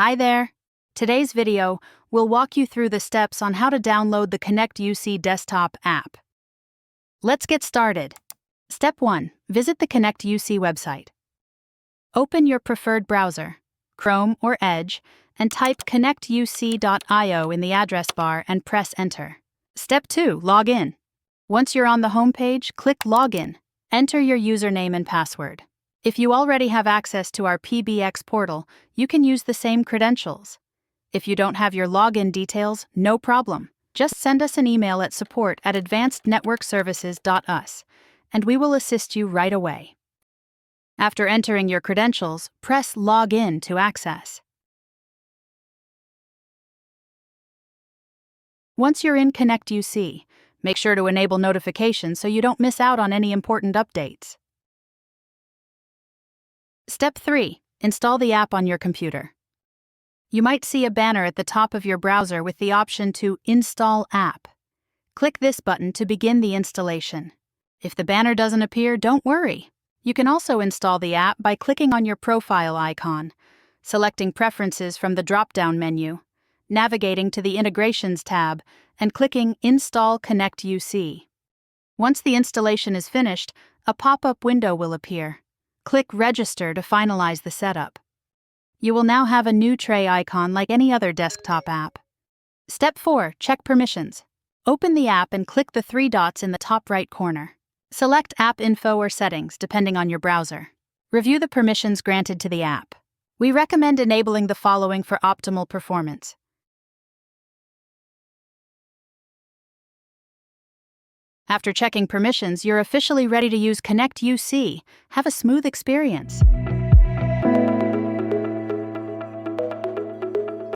Hi there! Today's video will walk you through the steps on how to download the ConnectUC desktop app. Let's get started. Step 1. Visit the ConnectUC website. Open your preferred browser, Chrome or Edge, and type connectuc.io in the address bar and press Enter. Step 2. Log in. Once you're on the home page, click Login. Enter your username and password. If you already have access to our PBX portal, you can use the same credentials. If you don't have your login details, no problem. Just send us an email at support@advancednetworkservices.us, and we will assist you right away. After entering your credentials, press Login to access. Once you're in ConnectUC, make sure to enable notifications so you don't miss out on any important updates. Step 3. Install the app on your computer. You might see a banner at the top of your browser with the option to Install App. Click this button to begin the installation. If the banner doesn't appear, don't worry. You can also install the app by clicking on your profile icon, selecting Preferences from the drop-down menu, navigating to the Integrations tab, and clicking Install ConnectUC. Once the installation is finished, a pop-up window will appear. Click Register to finalize the setup. You will now have a new tray icon like any other desktop app. Step 4. Check permissions. Open the app and click the 3 dots in the top right corner. Select App Info or Settings, depending on your browser. Review the permissions granted to the app. We recommend enabling the following for optimal performance. After checking permissions, you're officially ready to use ConnectUC. Have a smooth experience.